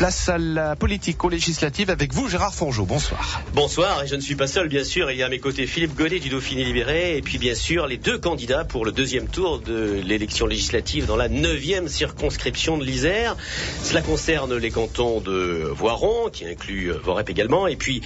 Place à la politique, aux législatives avec vous, Gérard Fourgeau. Bonsoir. Bonsoir, et je ne suis pas seul, bien sûr. Il y a à mes côtés Philippe Godet du Dauphiné libéré, et puis bien sûr les deux candidats pour le deuxième tour de l'élection législative dans la 9e circonscription de l'Isère. Cela concerne les cantons de Voiron, qui inclut Vorep également, et puis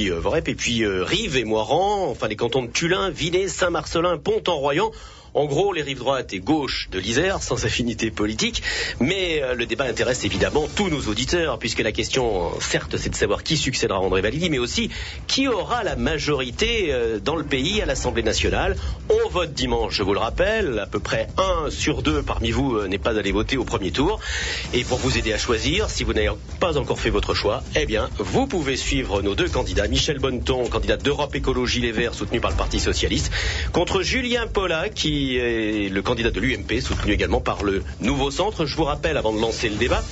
Vorep, et puis Rives et Moirans, enfin les cantons de Tullin, Vinay, Saint-Marcellin, Pont-en-Royans. En gros, les rives droites et gauche de l'Isère, sans affinité politique, mais le débat intéresse évidemment tous nos auditeurs, puisque la question, certes, c'est de savoir qui succédera à André Validi, mais aussi qui aura la majorité dans le pays à l'Assemblée nationale. On vote dimanche, je vous le rappelle, à peu près 1 sur 2 parmi vous n'est pas allé voter au premier tour. Et pour vous aider à choisir, si vous n'avez pas encore fait votre choix, eh bien, vous pouvez suivre nos deux candidats, Michel Bonneton, candidat d'Europe Écologie Les Verts, soutenu par le Parti Socialiste, contre Julien Pollat, qui est le candidat de l'UMP, soutenu également par le Nouveau Centre. Je vous rappelle, avant de lancer le débat,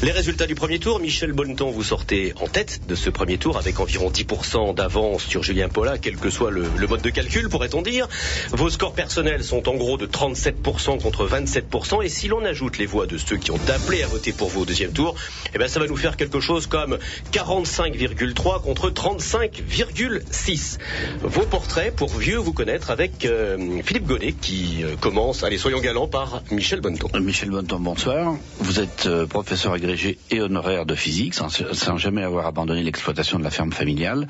les résultats du premier tour. Michel Bonneton, vous sortez en tête de ce premier tour avec environ 10% d'avance sur Julien Pollat, quel que soit le mode de calcul, pourrait-on dire. Vos scores personnels sont en gros de 37% contre 27%, et si l'on ajoute les voix de ceux qui ont appelé à voter pour vous au deuxième tour, eh bien ça va nous faire quelque chose comme 45,3 contre 35,6. Vos portraits, pour mieux vous connaître, avec Philippe Godet, qui commence, allez, soyons galants, par Michel Bonneton. Michel Bonneton, bonsoir. Vous êtes professeur agrégé et honoraire de physique, sans jamais avoir abandonné l'exploitation de la ferme familiale.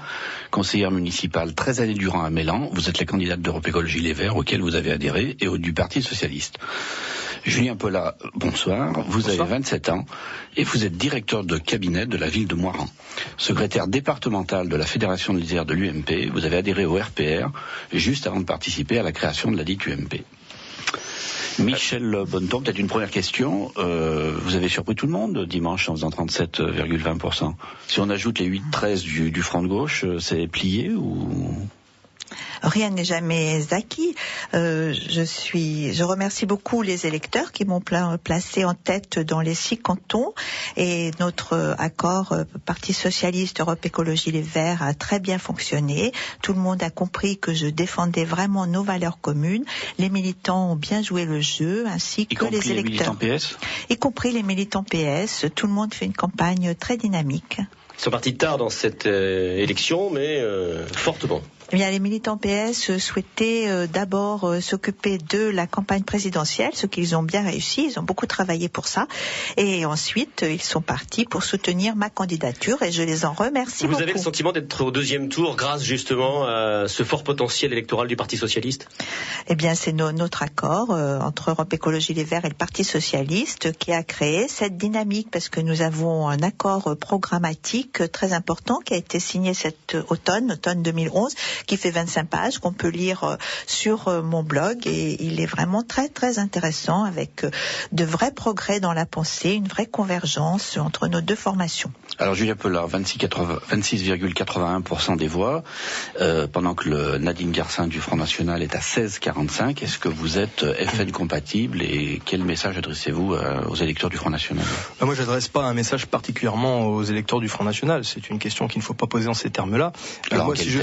Conseillère municipale 13 années durant à Mélan. Vous êtes la candidate d'Europe Écologie Les Verts, auquel vous avez adhéré, et du Parti Socialiste. Julien Pollat, bonsoir. Vous avez 27 ans et vous êtes directeur de cabinet de la ville de Moirans. Secrétaire départemental de la Fédération de l'Isère de l'UMP, vous avez adhéré au RPR juste avant de participer à la création de la dite UMP. Michel Bonneton, peut-être une première question. Vous avez surpris tout le monde dimanche en faisant 37,20%. Si on ajoute les 8-13 du Front de gauche, c'est plié ou... Rien n'est jamais acquis. Je remercie beaucoup les électeurs qui m'ont placé en tête dans les 6 cantons, et notre accord Parti Socialiste, Europe Écologie Les Verts a très bien fonctionné. Tout le monde a compris que je défendais vraiment nos valeurs communes. Les militants ont bien joué le jeu, ainsi que les électeurs. Y compris les militants PS. Tout le monde fait une campagne très dynamique. Ils sont partis tard dans cette élection, mais fortement. Eh bien, les militants PS souhaitaient d'abord s'occuper de la campagne présidentielle, ce qu'ils ont bien réussi. Ils ont beaucoup travaillé pour ça. Et ensuite, ils sont partis pour soutenir ma candidature, et je les en remercie beaucoup. Vous avez le sentiment d'être au deuxième tour grâce justement à ce fort potentiel électoral du Parti Socialiste ? Eh bien, c'est notre accord entre Europe Écologie Les Verts et le Parti Socialiste qui a créé cette dynamique, parce que nous avons un accord programmatique très important qui a été signé cet automne 2011, qui fait 25 pages, qu'on peut lire sur mon blog, et il est vraiment très très intéressant, avec de vrais progrès dans la pensée, une vraie convergence entre nos deux formations. Alors Julien Pollat, 26,81% des voix, pendant que Nadine Garcin du Front National est à 16,45. Est-ce que vous êtes FN compatible, et quel message adressez-vous aux électeurs du Front National ? Moi, j'adresse pas un message particulièrement aux électeurs du Front National. C'est une question qu'il ne faut pas poser en ces termes-là. Alors, moi, si je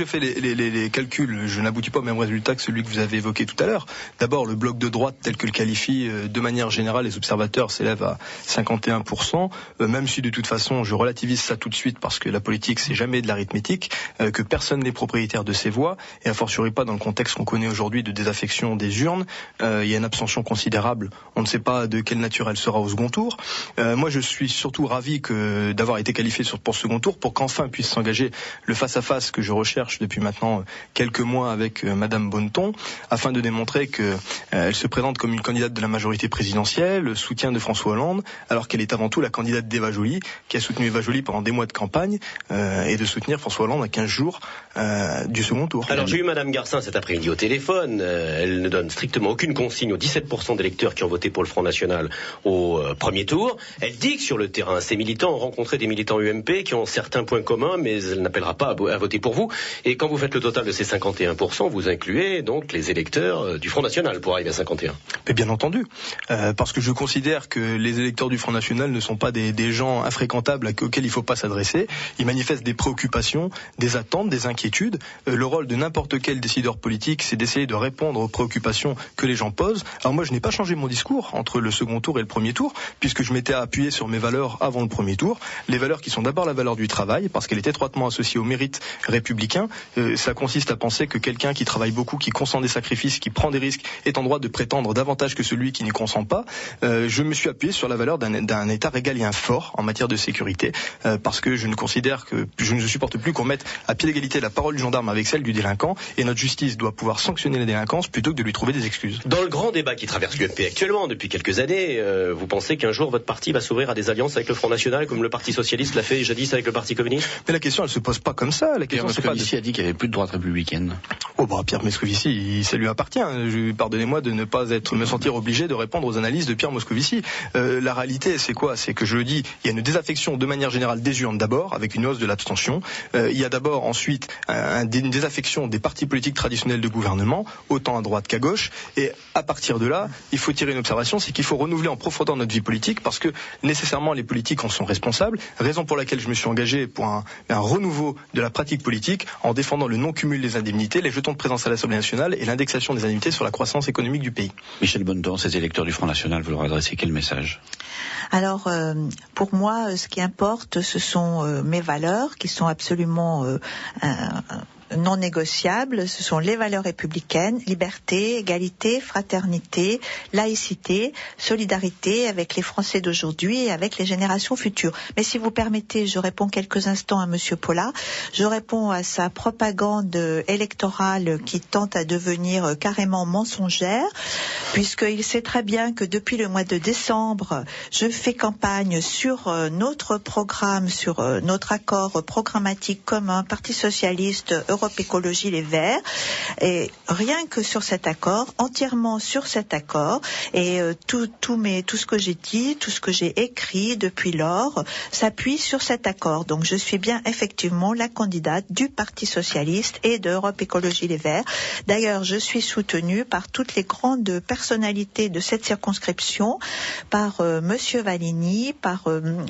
fais les calculs, je n'aboutis pas au même résultat que celui que vous avez évoqué tout à l'heure. D'abord, le bloc de droite, tel que le qualifient de manière générale les observateurs, s'élève à 51%, même si de toute façon, je relativise ça tout de suite, parce que la politique, c'est jamais de l'arithmétique, que personne n'est propriétaire de ses voix, et a fortiori pas dans le contexte qu'on connaît aujourd'hui de désaffection des urnes. Il y a une abstention considérable. On ne sait pas de quelle nature elle sera au second tour. Moi, je suis surtout ravi d'avoir été qualifié pour ce second tour, pour qu'enfin puisse s'engager le face-à-face que je recherche depuis maintenant quelques mois avec Madame Bonneton, afin de démontrer qu'elle se présente comme une candidate de la majorité présidentielle, le soutien de François Hollande, alors qu'elle est avant tout la candidate d'Eva Joly, qui a soutenu Eva Joly pendant des mois de campagne, et de soutenir François Hollande à 15 jours du second tour. Alors j'ai eu Madame Garcin cet après-midi au téléphone. Elle ne donne strictement aucune consigne aux 17% d'électeurs qui ont voté pour le Front National au premier tour. Elle dit que sur le terrain, ces militants ont rencontré des militants UMP qui ont certains points communs, mais elle n'appellera pas à voter pour vous. Et quand vous faites le total de ces 51%, vous incluez donc les électeurs du Front National pour arriver à 51. Mais bien entendu, parce que je considère que les électeurs du Front National ne sont pas des gens infréquentables auxquels il ne faut pas s'adresser. Ils manifestent des préoccupations, des attentes, des inquiétudes. Le rôle de n'importe quel décideur politique, c'est d'essayer de répondre aux préoccupations que les gens posent. Alors moi, je n'ai pas changé mon discours entre le second tour et le premier tour, puisque je m'étais appuyé sur mes valeurs avant le premier tour. Les valeurs qui sont d'abord la valeur du travail, parce qu'elle est étroitement associée au mérite républicain. Ça consiste à penser que quelqu'un qui travaille beaucoup, qui consent des sacrifices, qui prend des risques, est en droit de prétendre davantage que celui qui n'y consent pas. Je me suis appuyé sur la valeur d'un État régalien fort en matière de sécurité, parce que je ne supporte plus qu'on mette à pied d'égalité la parole du gendarme avec celle du délinquant, et notre justice doit pouvoir sanctionner la délinquance plutôt que de lui trouver des excuses. Dans le grand débat qui traverse l'UMP actuellement depuis quelques années, vous pensez qu'un jour votre parti va s'ouvrir à des alliances avec le Front National, comme le Parti Socialiste l'a fait jadis avec le Parti communiste? Mais la question, elle se pose pas comme ça. La question, Pierre Moscovici a dit qu'il n'y avait plus de droite républicaine. Oh bah Pierre Moscovici, ça lui appartient. Pardonnez-moi de ne pas me sentir obligé de répondre aux analyses de Pierre Moscovici. La réalité, c'est quoi? C'est que je le dis, il y a une désaffection de manière générale des urnes d'abord, avec une hausse de l'abstention. Il y a d'abord ensuite une désaffection des partis politiques traditionnels de gouvernement, autant à droite qu'à gauche. Et à partir de là, il faut tirer une observation, c'est qu'il faut renouveler en profondeur notre vie politique, parce que nécessairement les politiques en sont responsables. Raison pour laquelle je me suis engagé pour un renouveau de la pratique politique en défendant le non-cumul des indemnités, les jetons de présence à l'Assemblée nationale et l'indexation des indemnités sur la croissance économique du pays. Michel Bonneton, ces électeurs du Front National, vous leur adressez quel message? Alors, pour moi, ce qui importe, ce sont mes valeurs qui sont absolument non négociables. Ce sont les valeurs républicaines: liberté, égalité, fraternité, laïcité, solidarité avec les Français d'aujourd'hui et avec les générations futures. Mais si vous permettez, je réponds quelques instants à Monsieur Paula. Je réponds à sa propagande électorale qui tente à devenir carrément mensongère, puisqu'il sait très bien que depuis le mois de décembre, je fais campagne sur notre programme, sur notre accord programmatique commun, Parti Socialiste, Europe Écologie Les Verts, et rien que sur cet accord, entièrement sur cet accord, et tout ce que j'ai dit, tout ce que j'ai écrit depuis lors s'appuie sur cet accord. Donc je suis bien effectivement la candidate du Parti Socialiste et de Europe Écologie Les Verts. D'ailleurs, je suis soutenue par toutes les grandes personnalités de cette circonscription, par Monsieur Valigny, par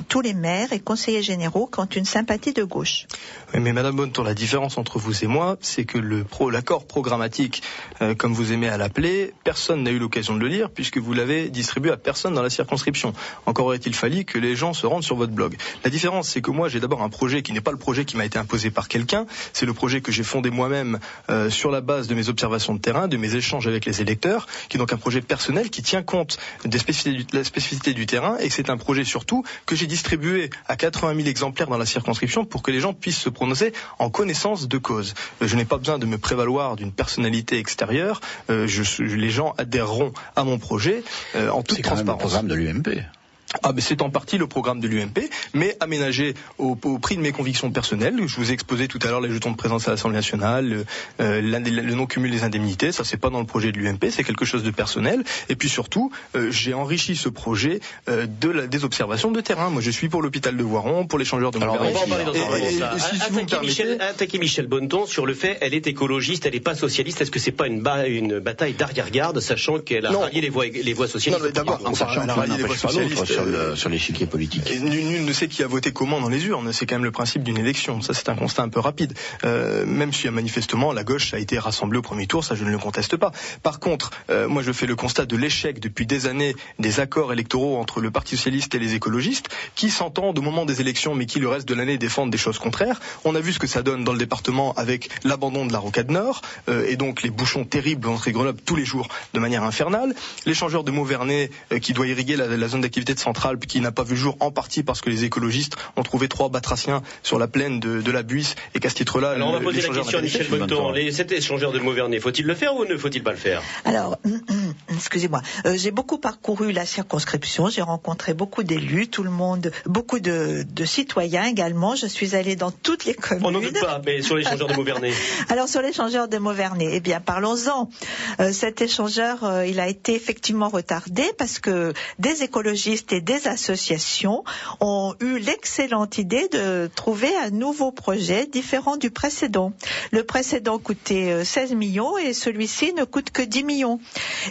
tous les maires et conseillers généraux qui ont une sympathie de gauche. Oui, mais Madame Bonneton, la différence entre vous et moi, c'est que l'accord programmatique, comme vous aimez à l'appeler, personne n'a eu l'occasion de le lire puisque vous l'avez distribué à personne dans la circonscription. Encore aurait-il fallu que les gens se rendent sur votre blog. La différence, c'est que moi, j'ai d'abord un projet qui n'est pas le projet qui m'a été imposé par quelqu'un, c'est le projet que j'ai fondé moi-même sur la base de mes observations de terrain, de mes échanges avec les électeurs, qui est donc un projet personnel qui tient compte des la spécificité du terrain, et c'est un projet surtout que j'ai distribué à 80 000 exemplaires dans la circonscription pour que les gens puissent se prononcer en connaissance de cause. Je n'ai pas besoin de me prévaloir d'une personnalité extérieure. Les gens adhéreront à mon projet en toute transparence. C'est quand même le programme de l'UMP. Ah, mais c'est en partie le programme de l'UMP, mais aménagé au prix de mes convictions personnelles. Je vous ai exposé tout à l'heure les jetons de présence à l'Assemblée nationale, le non-cumul des indemnités. Ça, c'est pas dans le projet de l'UMP, c'est quelque chose de personnel. Et puis surtout, j'ai enrichi ce projet des observations de terrain. Moi, je suis pour l'hôpital de Voiron, pour l'échangeur de Montpellier. On va en parler dans un moment. Attaquer Michel Bonneton sur le fait, elle est écologiste, elle n'est pas socialiste. Est-ce que c'est pas une bataille d'arrière-garde, sachant qu'elle a rallié les voix socialistes? Non, mais d'abord, elle a rallié les voix socialistes sur l'échiquier politique. Nul ne sait qui a voté comment dans les urnes. C'est quand même le principe d'une élection. Ça, c'est un constat un peu rapide. Même si manifestement la gauche a été rassemblée au premier tour, ça je ne le conteste pas. Par contre, moi je fais le constat de l'échec depuis des années des accords électoraux entre le Parti socialiste et les écologistes, qui s'entendent au moment des élections, mais qui le reste de l'année défendent des choses contraires. On a vu ce que ça donne dans le département avec l'abandon de la Rocade Nord et donc les bouchons terribles entre Grenoble tous les jours de manière infernale. L'échangeur de Mauvernay qui doit irriguer la zone d'activité de Centrale, qui n'a pas vu le jour en partie parce que les écologistes ont trouvé 3 batraciens sur la plaine de la Buisse et qu'à ce titre-là... Alors on va poser la question à Michel Bonneton. Cet échangeur de Mauvernay, faut-il le faire ou ne faut-il pas le faire? Alors, excusez-moi, j'ai beaucoup parcouru la circonscription, j'ai rencontré beaucoup d'élus, tout le monde, beaucoup de citoyens également. Je suis allée dans toutes les communes. On n'en doute pas, mais sur l'échangeur de Mauvernay. Alors sur l'échangeur de Mauvernay, eh bien parlons-en. Cet échangeur, il a été effectivement retardé parce que des écologistes et des associations ont eu l'excellente idée de trouver un nouveau projet différent du précédent. Le précédent coûtait 16 millions et celui-ci ne coûte que 10 millions.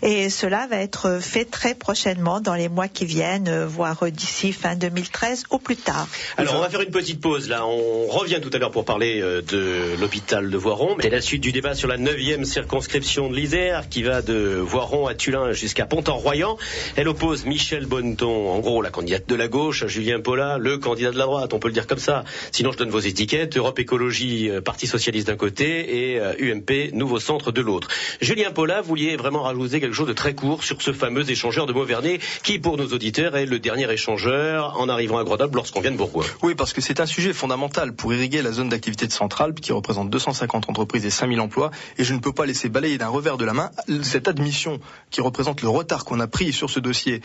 Et cela va être fait très prochainement, dans les mois qui viennent, voire d'ici fin 2013 au plus tard. Alors on va faire une petite pause là, on revient tout à l'heure pour parler de l'hôpital de Voiron. C'est la suite du débat sur la 9e circonscription de l'Isère qui va de Voiron à Tullin jusqu'à Pont-en-Royan. Elle oppose Michel Bonneton, en gros la candidate de la gauche, à Julien Paula, le candidat de la droite, on peut le dire comme ça. Sinon je donne vos étiquettes, Europe Écologie, Parti Socialiste d'un côté et UMP, Nouveau Centre de l'autre. Julien Paula, vous vouliez vraiment rajouter quelque chose de très court sur ce fameux échangeur de Mauverney qui, pour nos auditeurs, est le dernier échangeur en arrivant à Grenoble lorsqu'on vient de Bourgoin. Oui, parce que c'est un sujet fondamental pour irriguer la zone d'activité de Centralpe qui représente 250 entreprises et 5000 emplois, et je ne peux pas laisser balayer d'un revers de la main cette admission qui représente le retard qu'on a pris sur ce dossier,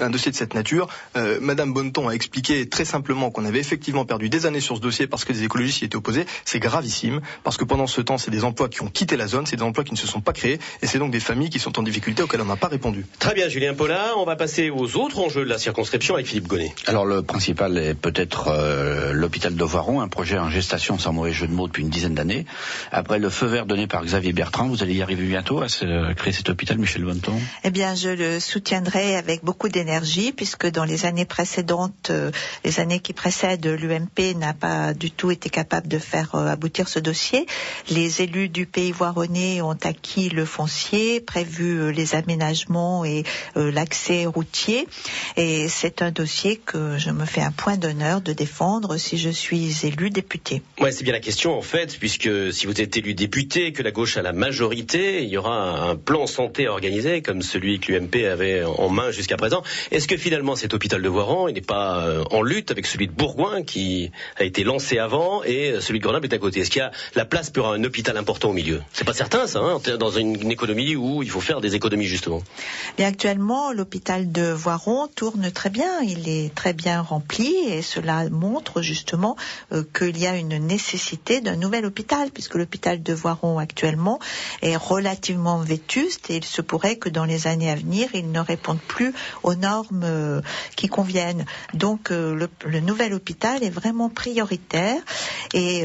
un dossier de cette nature. Madame Bonneton a expliqué très simplement qu'on avait effectivement perdu des années sur ce dossier parce que des écologistes y étaient opposés. C'est gravissime, parce que pendant ce temps, c'est des emplois qui ont quitté la zone, c'est des emplois qui ne se sont pas créés, et c'est donc des familles qui sont en difficulté auxquelles on n'a pas répondu. Très bien, Julien Paula, on va passer aux autres enjeux de la circonscription avec Philippe Gonnet. Alors le principal est peut-être l'hôpital de Voiron, un projet en gestation sans mauvais jeu de mots depuis une dizaine d'années. Après le feu vert donné par Xavier Bertrand, vous allez y arriver bientôt à créer cet hôpital, Michel Bonneton? Eh bien, je le soutiendrai avec beaucoup d'énergie, puisque dans les années précédentes, les années qui précèdent, l'UMP n'a pas du tout été capable de faire aboutir ce dossier. Les élus du Pays voironnais ont acquis le foncier, prévu les aménagements et l'accès routier. Et c'est un dossier que je me fais un point d'honneur de défendre si je suis élu député. Ouais, c'est bien la question en fait, puisque si vous êtes élu député, que la gauche a la majorité, il y aura un plan santé organisé comme celui que l'UMP avait en main jusqu'à présent. Est-ce que finalement cet hôpital de Voiron, il n'est pas en lutte avec celui de Bourgoin qui a été lancé avant et celui de Grenoble est à côté? Est-ce qu'il y a la place pour un hôpital important au milieu? C'est pas certain ça, hein, dans une économie où il faut faire des économies justement. Bien, actuellement, l'hôpital de Voiron tourne très bien, il est très bien rempli et cela montre justement qu'il y a une nécessité d'un nouvel hôpital, puisque l'hôpital de Voiron actuellement est relativement vétuste et il se pourrait que dans les années à venir, il ne réponde plus aux normes qui conviennent. Donc le nouvel hôpital est vraiment prioritaire et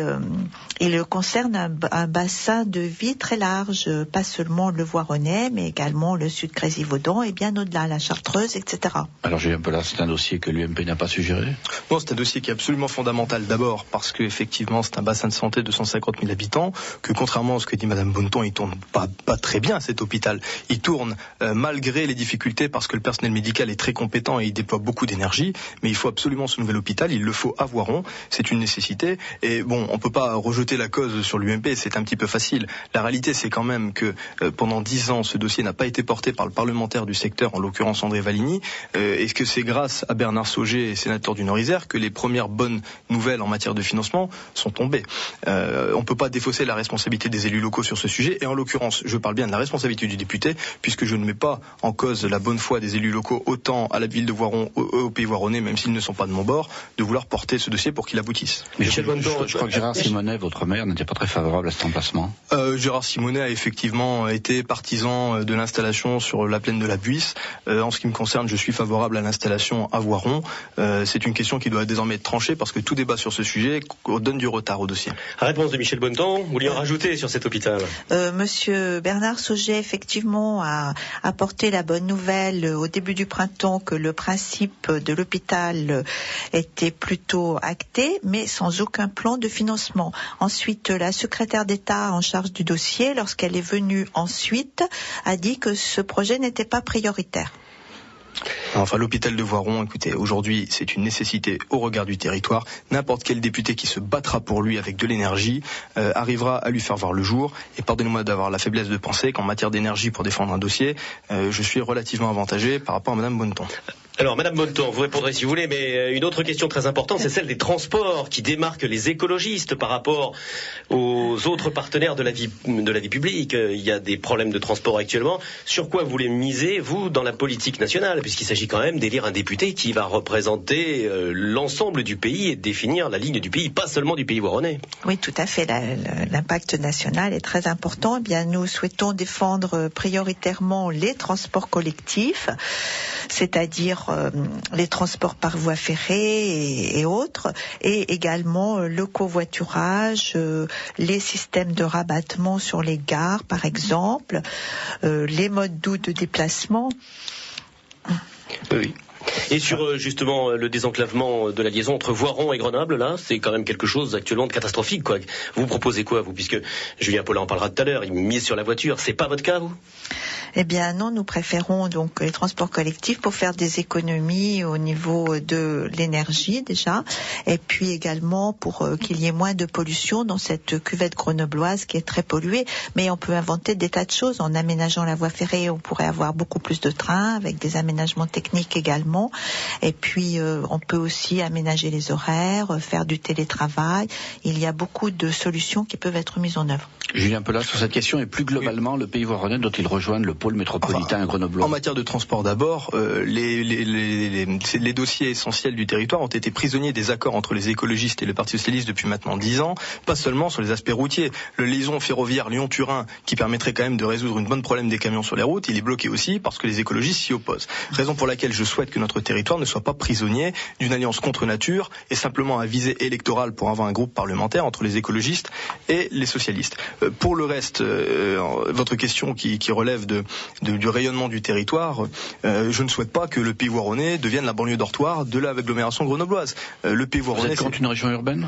il concerne un bassin de vie très large, pas seulement le Voironnais, mais également le sud Grésivaudan et bien au-delà, la Chartreuse, etc. Alors Julien Paula, c'est un dossier que l'UMP n'a pas suggéré? Non, c'est un dossier qui est absolument fondamental. D'abord parce qu'effectivement, c'est un bassin de santé de 150 000 habitants, que contrairement à ce que dit Madame Bonneton, il tourne pas très bien cet hôpital. Il tourne malgré les difficultés parce que le personnel médical est très compétent et il déploie beaucoup d'énergie, mais il faut absolument ce nouvel hôpital, il le faut à Voiron, c'est une nécessité. Et bon, on peut pas rejeter la cause sur l'UMP, c'est un petit peu facile. La réalité, c'est quand même que pendant 10 ans, ce dossier n'a pas été porté par le parlementaire du secteur, en l'occurrence André Valigny, et que c'est grâce à Bernard Sauger, sénateur du Nord-Isère, que les premières bonnes nouvelles en matière de financement sont tombées. On peut pas défausser la responsabilité des élus locaux sur ce sujet, et en l'occurrence, je parle bien de la responsabilité du député, puisque je ne mets pas en cause la bonne foi des élus locaux, autant à la ville de Voiron, au Pays voironnais, même s'ils ne sont pas de mon bord, de vouloir porter ce dossier pour qu'il aboutisse. Mais je crois que Gérard Simonet, votre maire, n'était pas très favorable à cet emplacement. Gérard Simonet a effectivement été partisan de l'installation sur la plaine de la Buisse. En ce qui me concerne, je suis favorable à l'installation à Voiron. C'est une question qui doit désormais être tranchée parce que tout débat sur ce sujet donne du retard au dossier. Réponse de Michel Bonneton, vous vouliez en rajouter sur cet hôpital? Monsieur Bernard Sauger, effectivement, a apporté la bonne nouvelle au début du printemps que le principe de l'hôpital était plutôt acté, mais sans aucun plan de financement. Ensuite, la secrétaire d'État en charge du dossier, lorsqu'elle est venue ensuite, a dit que ce projet n'était pas prioritaire. Enfin, l'hôpital de Voiron, écoutez, aujourd'hui, c'est une nécessité au regard du territoire. N'importe quel député qui se battra pour lui avec de l'énergie arrivera à lui faire voir le jour. Et pardonnez-moi d'avoir la faiblesse de penser qu'en matière d'énergie pour défendre un dossier, je suis relativement avantagé par rapport à Madame Bonneton. Alors, Madame Bonneton, vous répondrez si vous voulez, mais une autre question très importante, c'est celle des transports qui démarquent les écologistes par rapport aux autres partenaires de la vie publique. Il y a des problèmes de transport actuellement. Sur quoi vous voulez miser, vous, dans la politique nationale, puisqu'il s'agit s'agit quand même d'élire un député qui va représenter l'ensemble du pays et définir la ligne du pays, pas seulement du pays voironnais. Oui, tout à fait. L'impact national est très important. Eh bien, nous souhaitons défendre prioritairement les transports collectifs, c'est-à-dire les transports par voie ferrée et autres, et également le covoiturage, les systèmes de rabattement sur les gares, par exemple, les modes doux de déplacement. Oui. Et sur justement le désenclavement de la liaison entre Voiron et Grenoble, là, c'est quand même quelque chose actuellement de catastrophique, quoi. Vous proposez quoi, vous, puisque Julien Paulin en parlera tout à l'heure, il mise sur la voiture, c'est pas votre cas, vous ? Eh bien non, nous préférons donc les transports collectifs pour faire des économies au niveau de l'énergie déjà, et puis également pour qu'il y ait moins de pollution dans cette cuvette grenobloise qui est très polluée. Mais on peut inventer des tas de choses en aménageant la voie ferrée. On pourrait avoir beaucoup plus de trains avec des aménagements techniques également. Et puis on peut aussi aménager les horaires, faire du télétravail. Il y a beaucoup de solutions qui peuvent être mises en œuvre. Julien Peulin, sur cette question et plus globalement le pays voironnais doit-il rejoindre le pôle métropolitain grenoblois? En matière de transport d'abord, les dossiers essentiels du territoire ont été prisonniers des accords entre les écologistes et le Parti socialiste depuis maintenant 10 ans, pas seulement sur les aspects routiers. Le liaison ferroviaire Lyon-Turin, qui permettrait quand même de résoudre une bonne problème des camions sur les routes, il est bloqué aussi parce que les écologistes s'y opposent. Raison pour laquelle je souhaite que notre territoire ne soit pas prisonnier d'une alliance contre nature et simplement à visée électorale pour avoir un groupe parlementaire entre les écologistes et les socialistes. Pour le reste, votre question qui relève du rayonnement du territoire, je ne souhaite pas que le pays voironnais devienne la banlieue dortoir de l'agglomération grenobloise. Le pays voironnais, vous êtes contre une région urbaine ?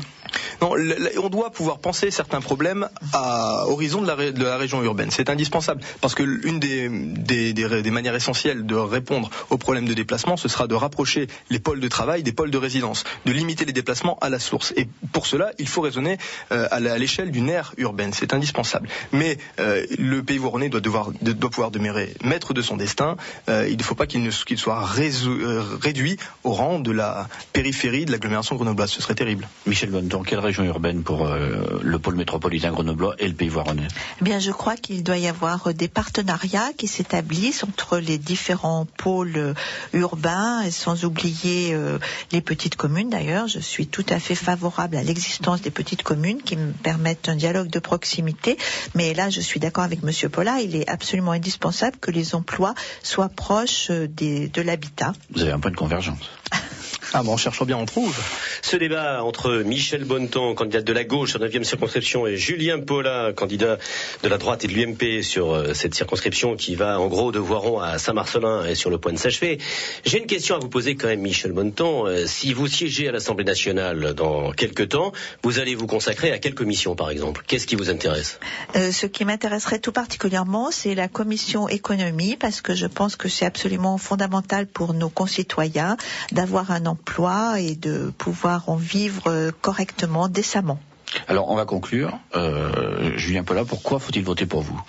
Non, on doit pouvoir penser certains problèmes à horizon de la région urbaine. C'est indispensable parce que une des manières essentielles de répondre aux problèmes de déplacement, ce sera de rapprocher les pôles de travail des pôles de résidence, de limiter les déplacements à la source. Et pour cela, il faut raisonner à l'échelle d'une aire urbaine. C'est indispensable. Mais le pays voironnais doit pouvoir demeurer maître de son destin. Il ne faut pas qu'il soit réduit au rang de la périphérie de l'agglomération grenobloise. Ce serait terrible. Michel Bonneton, quelle région urbaine pour le pôle métropolitain grenoblois et le pays voironnais? Eh bien, je crois qu'il doit y avoir des partenariats qui s'établissent entre les différents pôles urbains, et sans oublier les petites communes. D'ailleurs, je suis tout à fait favorable à l'existence des petites communes qui me permettent un dialogue de proximité. Mais là, je suis d'accord avec Monsieur Paulin, il est absolument indispensable que les emplois soient proches de l'habitat. Vous avez un point de convergence. Ah bon, en cherchant bien, on trouve. Ce débat entre Michel Bonneton, candidat de la gauche sur la 9e circonscription, et Julien Paulin, candidat de la droite et de l'UMP sur cette circonscription qui va en gros de Voiron à Saint-Marcellin et sur le point de s'achever. J'ai une question à vous poser quand même, Michel Bonneton. Si vous siégez à l'Assemblée nationale dans quelques temps, vous allez vous consacrer à quelle commission par exemple? Qu'est-ce qui vous intéresse? Ce qui m'intéresserait tout particulièrement, c'est la commission économie, parce que je pense que c'est absolument fondamental pour nos concitoyens d'avoir un emploi et de pouvoir en vivre correctement, décemment. Alors, on va conclure. Julien Paulin, pourquoi faut-il voter pour vous?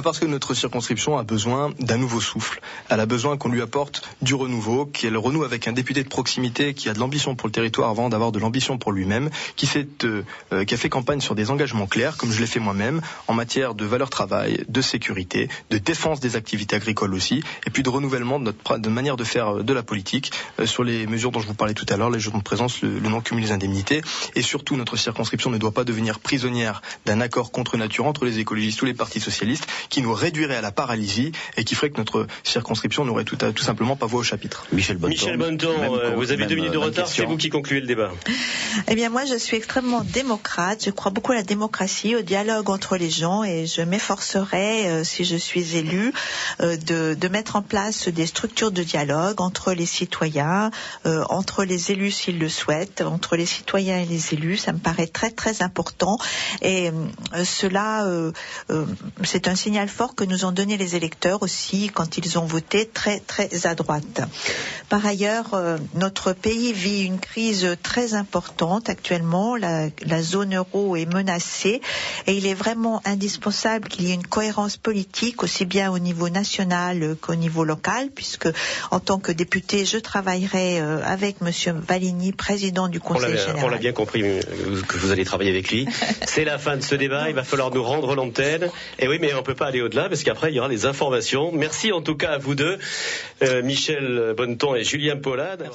Parce que notre circonscription a besoin d'un nouveau souffle. Elle a besoin qu'on lui apporte du renouveau, qu'elle renoue avec un député de proximité qui a de l'ambition pour le territoire avant d'avoir de l'ambition pour lui-même, qui a fait campagne sur des engagements clairs, comme je l'ai fait moi-même, en matière de valeur travail, de sécurité, de défense des activités agricoles aussi, et puis de renouvellement de notre manière de faire de la politique sur les mesures dont je vous parlais tout à l'heure, les jours de présence, le non-cumul des indemnités, et surtout notre circonscription ne doit pas devenir prisonnière d'un accord contre nature entre les écologistes ou les partis socialistes qui nous réduirait à la paralysie et qui ferait que notre circonscription n'aurait tout simplement pas voix au chapitre. Michel Bonneton, vous avez 2 minutes de retard, c'est vous qui concluez le débat. Eh bien moi je suis extrêmement démocrate, je crois beaucoup à la démocratie, au dialogue entre les gens, et je m'efforcerai, si je suis élue, de mettre en place des structures de dialogue entre les citoyens, entre les élus s'ils le souhaitent, entre les citoyens et les élus. Ça me paraît très très important, et cela c'est un signal fort que nous ont donné les électeurs aussi quand ils ont voté très très à droite. Par ailleurs, notre pays vit une crise très importante actuellement. La zone euro est menacée et il est vraiment indispensable qu'il y ait une cohérence politique aussi bien au niveau national qu'au niveau local, puisque en tant que député, je travaillerai avec Monsieur Valigny, président du Conseil général. On l'a bien compris que vous allez travailler avec lui. C'est la fin de ce débat. Il va falloir nous rendre l'antenne. Et oui, mais on peut pas aller au-delà parce qu'après, il y aura les informations. Merci en tout cas à vous deux, Michel Bonneton et Julien Paulade.